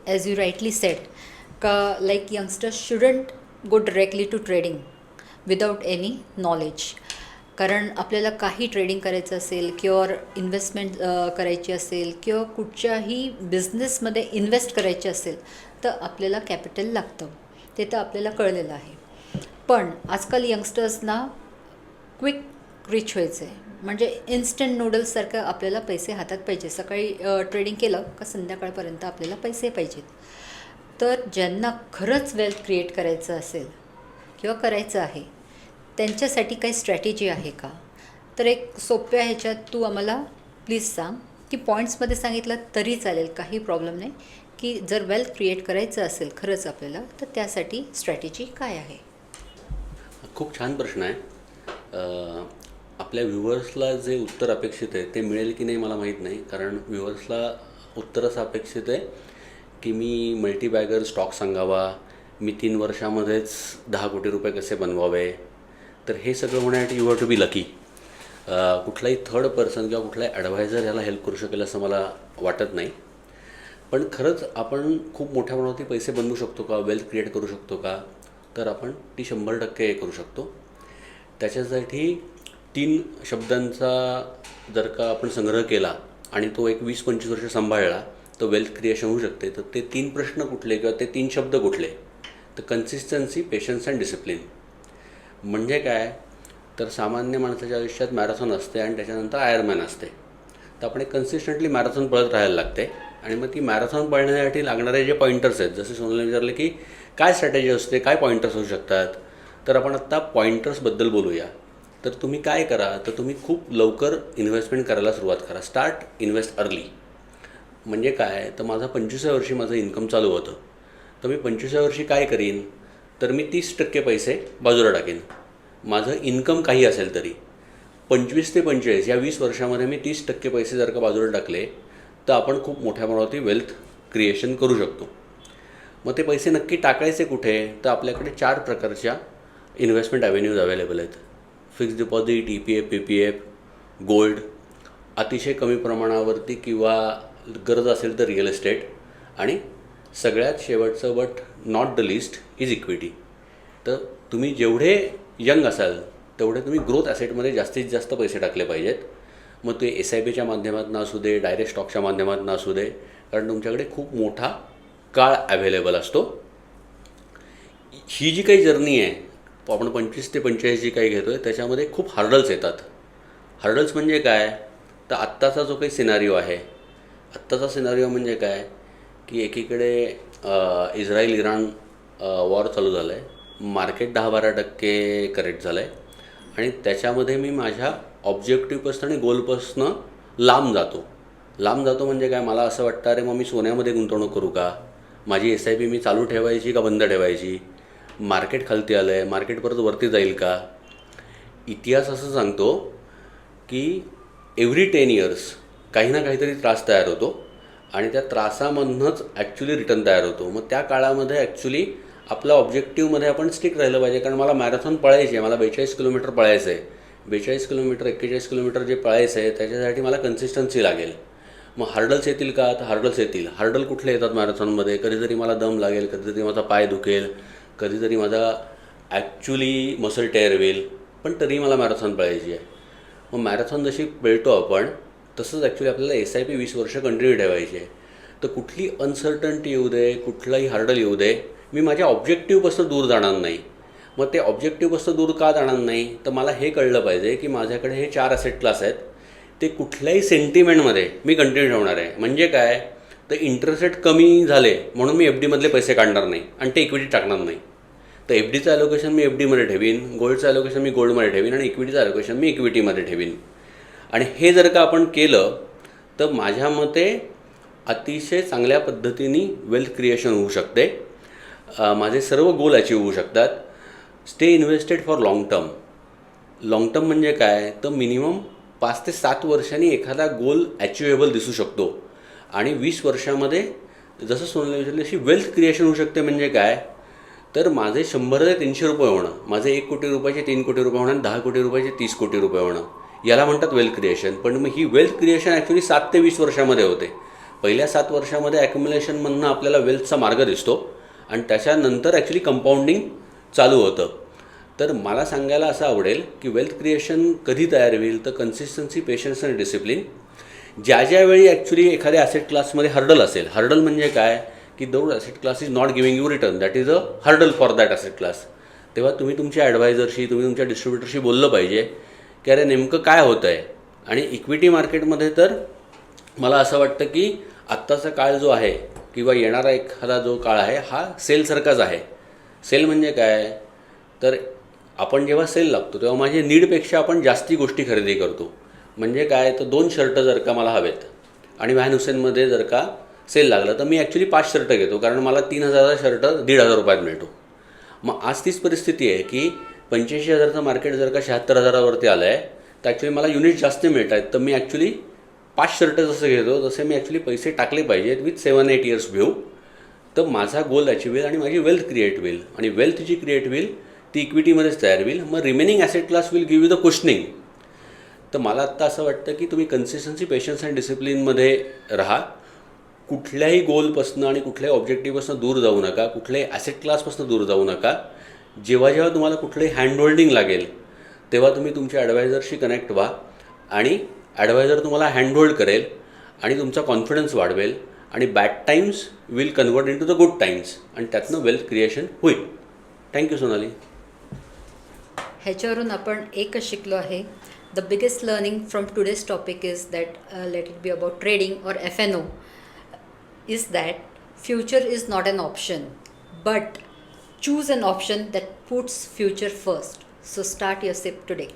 As you rightly said, like youngsters shouldn't go directly to trading without any knowledge. कारण आपल्याला काही trading करायचं असेल किंवा इन्व्हेस्टमेंट करायची असेल किंवा कुठच्याही बिझनेसमध्ये इन्व्हेस्ट करायचे असेल तर आपल्याला कॅपिटल लागतं. ते तर आपल्याला कळलेलं आहे. पण आजकाल यंगस्टर्सना क्विक रिच व्हायचं आहे, म्हणजे इन्स्टंट नूडल्ससारखं आपल्याला पैसे हातात पाहिजे. सकाळी ट्रेडिंग केलं का संध्याकाळपर्यंत आपल्याला पैसे पाहिजेत. तर ज्यांना खरंच वेल्थ क्रिएट करायचं असेल किंवा करायचं आहे त्यांच्यासाठी काही स्ट्रॅटेजी आहे का? तर एक सोप्या ह्याच्यात तू आम्हाला प्लीज सांग, की पॉईंट्समध्ये सांगितलं तरी चालेल, काही प्रॉब्लेम नाही, की जर वेल्थ क्रिएट करायचं असेल खरंच आपल्याला तर त्यासाठी स्ट्रॅटेजी काय आहे? खूप छान प्रश्न आहे. आपल्या व्ह्युअर्सला जे उत्तर अपेक्षित आहे ते मिळेल की नाही मला माहीत नाही. कारण व्ह्युअर्सला उत्तर असं अपेक्षित आहे की मी मल्टीबॅगर स्टॉक सांगावा, मी 3 वर्षामध्येच 10 कोटी रुपये कसे बनवावे. तर हे सगळं होण्यासाठी you have to be lucky. कुठलाही थर्ड पर्सन किंवा कुठलाही ॲडवायझर ह्याला हेल्प करू शकेल असं मला वाटत नाही. पण खरंच आपण खूप मोठ्या प्रमाणावरती पैसे बनवू शकतो का, वेल्थ क्रिएट करू शकतो का? तर आपण ती 100% करू शकतो. त्याच्यासाठी 3 शब्दांचा जर का आपण संग्रह केला आणि तो एक 20-25 वर्ष सांभाळला तर वेल्थ क्रिएशन होऊ शकते. तर ते 3 प्रश्न कुठले किंवा ते 3 शब्द कुठले? तर कन्सिस्टन्सी, पेशन्स अँड डिसिप्लिन. म्हणजे काय, तर सामान्य माणसाच्या आयुष्यात मॅरेथॉन असते आणि त्याच्यानंतर आयरमॅन असते. तर आपण एक कन्सिस्टंटली मॅरेथॉन पळत राहायला लागते. आणि मग ती मॅरेथॉन पळण्यासाठी लागणारे जे पॉईंटर्स आहेत, जसे सोनलने विचारले की काय स्ट्रॅटेजी असते, काय पॉईंटर्स होऊ शकतात, तर आपण आत्ता पॉईंटर्सबद्दल बोलूया. तर तुम्ही काय करा, तर तुम्ही खूप लवकर इन्व्हेस्टमेंट करायला सुरुवात करा. Start invest early. म्हणजे काय, तर माझा 25व्या वर्षी माझं इन्कम चालू होतं. तर मी 25व्या वर्षी काय करीन, तर मी 30% पैसे बाजूला टाकेन. माझं इन्कम काही असेल तरी 25 ते 45 या 20 वर्षामध्ये मी 30% पैसे जर का बाजूला टाकले तर आपण खूप मोठ्या प्रमाणावरती वेल्थ क्रिएशन करू शकतो. मग ते पैसे नक्की टाकायचे कुठे, तर आपल्याकडे 4 प्रकारच्या इन्व्हेस्टमेंट ॲव्हेन्यूज अवेलेबल आहेत. Fix deposit, EPF, PPF, gold, अतिशय कमी प्रमाणावरती किंवा गरज असेल तर रिअल इस्टेट, आणि सगळ्यात शेवटचं but not the list is equity. तर तुम्ही जेवढे यंग असाल तेवढे तुम्ही ग्रोथ ॲसेटमध्ये जास्तीत जास्त पैसे टाकले पाहिजेत. मग ते SIPच्या माध्यमातून असू दे, डायरेक्ट स्टॉकच्या माध्यमातून असू दे, कारण तुमच्याकडे खूप मोठा काळ अवेलेबल असतो. ही जी काही जर्नी आहे, आपण 25 ते 45 जी काही घेतो आहे त्याच्यामध्ये खूप हार्डल्स येतात. हार्डल्स म्हणजे काय, तर आत्ताचा जो काही सिनारिओ आहे, आत्ताचा सिनारिओ म्हणजे काय की एकीकडे इस्रायल-इराण वॉर चालू झालं आहे, मार्केट 10-12% करेक्ट झालं आहे आणि त्याच्यामध्ये मी माझ्या ऑब्जेक्टिव्हपासून आणि गोलपासून लांब जातो म्हणजे काय, मला असं वाटतं अरे मग मी सोन्यामध्ये गुंतवणूक करू का, माझी SIP मी चालू ठेवायची का बंद ठेवायची, मार्केट खालती आलं आहे, मार्केट परत वरती जाईल का. इतिहास असं सांगतो की एव्हरी 10 इयर्स काही ना काहीतरी त्रास तयार होतो आणि त्या त्रासामधूनच ॲक्च्युली रिटर्न तयार होतो. मग त्या काळामध्ये ॲक्च्युली आपल्या ऑब्जेक्टिव्हमध्ये आपण स्टिक राहिलं पाहिजे. कारण मला मॅरेथॉन पळायची आहे, मला 42 किलोमीटर पळायचं आहे. 42 किलोमीटर 41 किलोमीटर जे पळायचं आहे त्याच्यासाठी मला कन्सिस्टन्सी लागेल. मग हार्डल्स येतील का, तर हार्डल्स येतील. हार्डल कुठले येतात मॅरेथॉनमध्ये, कधीतरी मला दम लागेल, कधीतरी माझा पाय दुखेल, कधीतरी माझा ॲक्च्युली मसल टेअर होईल, पण तरी मला मॅरेथॉन पळायची आहे. मग मॅरेथॉन जशी पळतो आपण तसंच ॲक्च्युली आपल्याला SIP 20 वर्ष कंटिन्यू ठेवायची आहे. तर कुठली अनसर्टन्टी येऊ दे, कुठलाही हार्डल येऊ दे, मी माझ्या ऑब्जेक्टिव्हपासून दूर जाणार नाही. मग ते ऑब्जेक्टिव्हपासून दूर का जाणार नाही, तर मला हे कळलं पाहिजे की माझ्याकडे हे 4 ॲसेट क्लास आहेत, ते कुठल्याही सेंटिमेंटमध्ये मी कंटिन्यू ठेवणार आहे. म्हणजे काय, तर इंटरेस्ट रेट कमी झाले म्हणून मी FDमधले पैसे काढणार नाही आणि ते इक्विटी टाकणार नाही. तर FDचं ॲलोकेशन मी FDमध्ये ठेवीन, गोल्डचं ॲलोकेशन मी गोल्डमध्ये ठेवीन आणि इक्विटीचं ॲलोकेशन मी इक्विटीमध्ये ठेवीन. आणि हे जर का आपण केलं तर माझ्या मते अतिशय चांगल्या पद्धतीने वेल्थ क्रिएशन होऊ शकते. माझे सर्व गोल अचीव होऊ शकतात. Stay invested for long term. Long term म्हणजे काय, तर मिनिमम 5 ते 7 वर्षांनी एखादा गोल अचिवेबल दिसू शकतो आणि 20 वर्षामध्ये जसं सोनलने विचारलं अशी वेल्थ क्रिएशन होऊ शकते. म्हणजे काय, तर माझे 100 ते 300 रुपये होणं, माझे 1 कोटी रुपयाचे 3 कोटी रुपये होणं, 10 कोटी रुपयाचे 30 कोटी रुपये होणं, याला म्हणतात वेल्थ क्रिएशन. पण मग ही वेल्थ क्रिएशन ॲक्च्युली 7 ते 20 वर्षामध्ये होते. पहिल्या 7 वर्षामध्ये ॲक्युम्युलेशनमधनं आपल्याला वेल्थचा मार्ग दिसतो आणि त्याच्यानंतर ॲक्च्युली कंपाऊंडिंग चालू होतं. तर मला सांगायला असं आवडेल की वेल्थ क्रिएशन कधी तयार होईल, तर कन्सिस्टन्सी, पेशन्स आणि डिसिप्लिन. ज्या वेळी ॲक्च्युली एखाद्या ॲसेट क्लासमध्ये हर्डल असेल, हर्डल म्हणजे काय की दो asset class is not giving you return, that is a hurdle for that asset class. तेव्हा तुम्ही तुमच्या ॲडवायझरशी, तुम्ही तुमच्या डिस्ट्रीब्युटरशी बोललं पाहिजे की अरे नेमकं काय होतं आहे. आणि इक्विटी मार्केटमध्ये तर मला असं वाटतं की आत्ताचा काळ जो आहे किंवा येणारा एखादा जो काळ आहे हा सेलसारखाच आहे. सेल म्हणजे काय, तर आपण जेव्हा सेल लागतो तेव्हा माझ्या नीडपेक्षा आपण जास्ती गोष्टी खरेदी करतो. म्हणजे काय, तर 2 शर्ट जर का मला हवेत आणि व्हॅन हुसेनमध्ये जर का सेल लागला तर मी ॲक्च्युली 5 शर्ट घेतो, कारण मला 3,000चा शर्ट 1,500 रुपयात मिळतो. मग आज तीच परिस्थिती आहे की 85,000चं मार्केट जर का 76,000वरती आलं आहे तर ॲक्च्युली मला युनिट जास्त मिळत आहेत. तर मी ॲक्च्युली 5 शर्ट जसं घेतो तसे मी ॲक्च्युली पैसे टाकले पाहिजेत विथ 7-8 इयर्स व्ह्यू. तर माझा गोल अचीव होईल आणि माझी वेल्थ क्रिएट होईल. आणि वेल्थ जी क्रिएट होईल ती इक्विटीमध्येच तयार होईल. मग remaining asset class will give you the cushioning. तर मला आत्ता असं वाटतं की तुम्ही कन्सिस्टन्सी, पेशन्स आणि डिसिप्लिनमध्ये राहा. कुठल्याही गोलपासून आणि कुठल्याही ऑब्जेक्टिव्हपासून दूर जाऊ नका, कुठल्याही ॲसेट क्लासपासून दूर जाऊ नका. जेव्हा तुम्हाला कुठलंही हँडहोल्डिंग लागेल तेव्हा तुम्ही तुमच्या ॲडवायझरशी कनेक्ट व्हा आणि ॲडवायझर तुम्हाला हँडहोल्ड करेल आणि तुमचा कॉन्फिडन्स वाढवेल आणि bad times will convert into the good times आणि त्यातनं वेल्थ क्रिएशन होईल. थँक्यू सोनाली. ह्याच्यावरून आपण एकच शिकलो आहे, the biggest learning from today's topic is that let it be about trading और FNO is that future is not an option, but choose an option that puts future first. So start your SIP today.